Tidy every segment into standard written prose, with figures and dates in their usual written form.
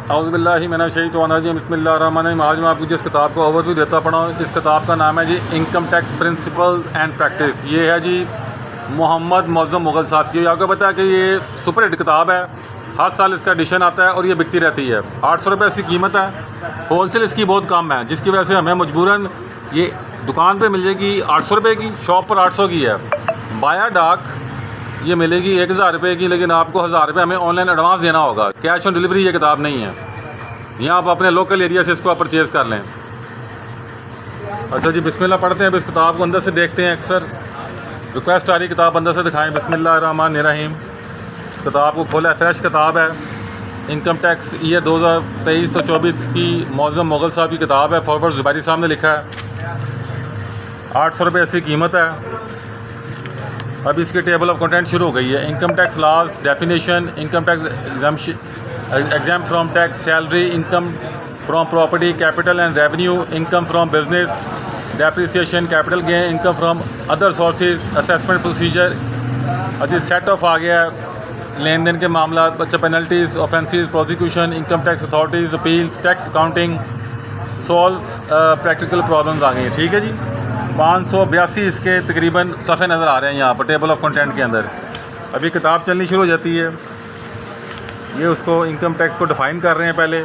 औज़ुबिल्लाहि मिनश्शैतानिर्रजीम बिस्मिल्लाहिर्रहमानिर्रहीम। आज मैं आपको जिस किताब का ओवरव्यू देता पड़ा हूँ, इस किताब का नाम है जी income tax principle and practice. ये है जी मोहम्मद मौज़म मुग़ल साहब की। आपको पता है कि ये सुपर हिट किताब है, हर साल इसका एडिशन आता है और ये बिकती रहती है। 800 रुपये इसकी कीमत है, होलसेल इसकी बहुत कम है, जिसकी वजह से हमें मजबूरन ये दुकान पे मिल जाएगी 800 रुपये की, शॉप पर 800 की है। बाया डाक ये मिलेगी 1000 रुपये की, लेकिन आपको 1000 रुपये हमें ऑनलाइन एडवांस देना होगा। कैश ऑन डिलीवरी ये किताब नहीं है। यहाँ आप अपने लोकल एरिया से इसको आप परचेज़ कर लें। अच्छा जी, बिस्मिल्लाह पढ़ते हैं। अब इस किताब को अंदर से देखते हैं। अक्सर रिक्वेस्ट आ रही किताब अंदर से दिखाएं। बिस्मिल्लाहिर्रहमानिर्रहीम। किताब को खोला है, फ्रेश किताब है। इनकम टैक्स ईयर 2023-24 की मौज़म मुग़ल साहब की किताब है। फॉरवर्ड ज़ुबैरी साहब ने लिखा है। 800 रुपये इसकी कीमत है। अब इसके टेबल ऑफ कंटेंट शुरू हो गई है। Income tax laws, definition, income tax exam from tax, salary, income from property, capital and revenue, income from business, depreciation, capital gain, income from other sources, assessment procedure. अच्छा, set off आ गया लेन देन के मामला। अच्छा, penalties, offences, prosecution, income tax authorities, appeals, tax accounting, solve practical problems आ गई हैं। ठीक है जी। 582 इसके तकरीबन सफ़े नज़र आ रहे हैं यहाँ पर टेबल ऑफ कंटेंट के अंदर। अभी किताब चलनी शुरू हो जाती है। ये उसको इनकम टैक्स को डिफ़ाइन कर रहे हैं, पहले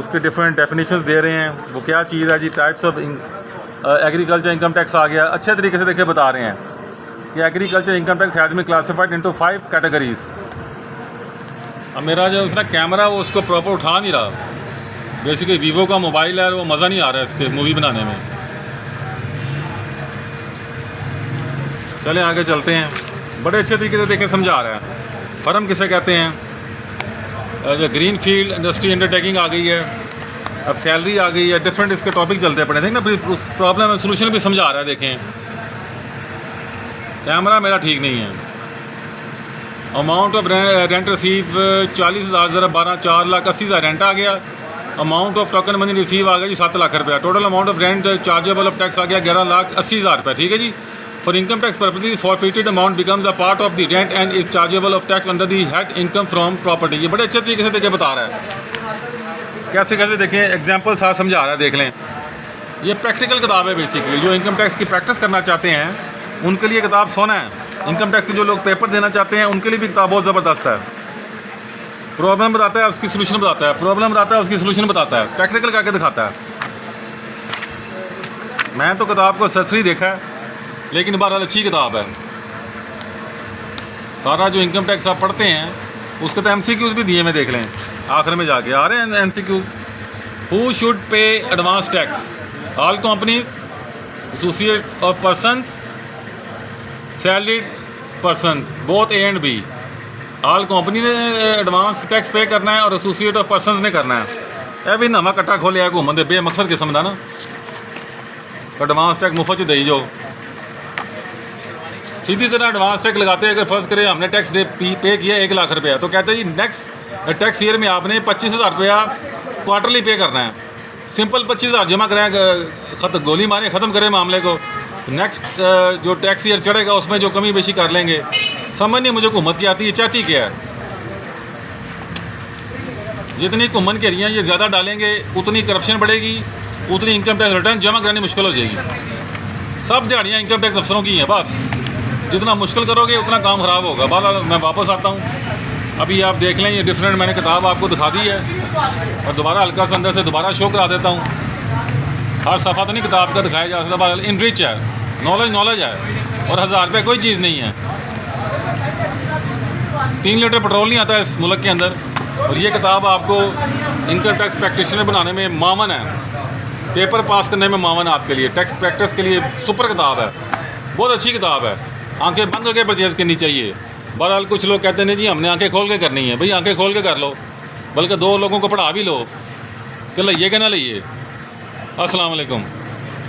उसके डिफरेंट डेफिनेशंस दे रहे हैं। वो क्या चीज़ है जी? Types of agriculture income tax आ गया। अच्छे तरीके से देखिए बता रहे हैं कि agriculture income tax has been classified into 5 categories. अब मेरा जो उसका कैमरा वो उसको प्रॉपर उठा नहीं रहा। बेसिकली वीवो का मोबाइल है, वो मज़ा नहीं आ रहा है इसके मूवी बनाने में। चले आगे चलते हैं। बड़े अच्छे तरीके से देखें समझा रहा है। फर्म किसे कहते हैं? जो ग्रीन फील्ड इंडस्ट्री अंडरटेकिंग आ गई है। अब सैलरी आ गई है। डिफरेंट इसके टॉपिक चलते पड़े। देखें ना, फिर उस प्रॉब्लम है सोल्यूशन भी समझा रहा है। देखें कैमरा मेरा ठीक नहीं है। अमाउंट ऑफ रेंट रिसीव 40,000 ज़रा 12 4,80,000 रेंट आ गया। Amount of token money receive आ गया जी 7 लाख रुपया। Total amount of rent chargeable of tax आ गया 11,80,000 रुपये। ठीक है जी। For income tax purposes, forfeited amount becomes a part of the rent and is chargeable of tax under the head income from property। ये बड़े अच्छे तरीके से देखिए बता रहा है। कैसे कैसे देखें, एग्जाम्पल साथ समझा रहा है। देख लें, ये प्रैक्टिकल किताब है। बेसिकली जो इनकम टैक्स की प्रैक्टिस करना चाहते हैं उनके लिए किताब सोना है। इनकम टैक्स के जो लोग पेपर देना चाहते हैं उनके लिए भी किताब बहुत ज़बरदस्त है। प्रॉब्लम बताता है, उसकी सोल्यूशन बताता है। प्रॉब्लम बताता है, उसकी सोल्यूशन बताता है। प्रैक्टिकल करके दिखाता है। मैं तो किताब को सरसरी देखा है, लेकिन बहरहाल अच्छी किताब है। सारा जो इनकम टैक्स आप पढ़ते हैं उसके तो MCQs भी दिए, में देख लें आखिर में जाके आ रहे हैं MCQs। Who should pay advance tax? All companies, associate of persons, salaried persons, both A and B। All company ने एडवांस टैक्स पे करना है और एसोसिएट ऑफ पर्सनस ने करना है। भी नवा कट्टा खोलिया है घूमन दे बेमकसद किस्म का ना। एडवांस टैक्स मुफ्त दई जो सीधी तरह एडवांस टैक्स लगाते हैं। अगर फर्ज करें हमने टैक्स पे किया 1 लाख रुपया, तो कहते हैं जी नेक्स्ट टैक्स ईयर में आपने 25,000 रुपया क्वार्टरली पे करना है। सिंपल 25,000 जमा कराएं, गोली मारें, ख़त्म करें मामले को। नेक्स्ट जो टैक्स ईयर चढ़ेगा उसमें जो कमी बेशी कर लेंगे। समझ नहीं मुझे हुकूमत की आती है, चाहती क्या है। जितनी घूमन के रियाँ ये ज़्यादा डालेंगे उतनी करप्शन बढ़ेगी, उतनी इनकम टैक्स रिटर्न जमा करानी मुश्किल हो जाएगी। सब दिहाड़ियाँ इनकम टैक्स अफसरों की हैं। बस जितना मुश्किल करोगे उतना काम ख़राब होगा। बहरहाल मैं वापस आता हूँ। अभी आप देख लें, ये डिफरेंट मैंने किताब आपको दिखा दी है और दोबारा हल्का सा अंदर से दोबारा शो करा देता हूँ। हर सफ़ा तो नहीं किताब का दिखाया जा सकता। बहरहाल इनरिच है, नॉलेज है और 1000 रुपये कोई चीज़ नहीं है। 3 लीटर पेट्रोल नहीं आता है इस मुल्क के अंदर। और ये किताब आपको इनकम टैक्स प्रैक्टिशनर बनाने में मावन है, पेपर पास करने में मावन है आपके लिए। टैक्स प्रैक्टिस के लिए सुपर किताब है, बहुत अच्छी किताब है। आंखें बंद करके परचेज़ करनी चाहिए। बहरहाल कुछ लोग कहते हैं जी हमने आंखें खोल के करनी है। भाई आंखें खोल के कर लो, बल्कि 2 लोगों को पढ़ा भी लो कि लइए कि ना लइए। अस्सलाम वालेकुम।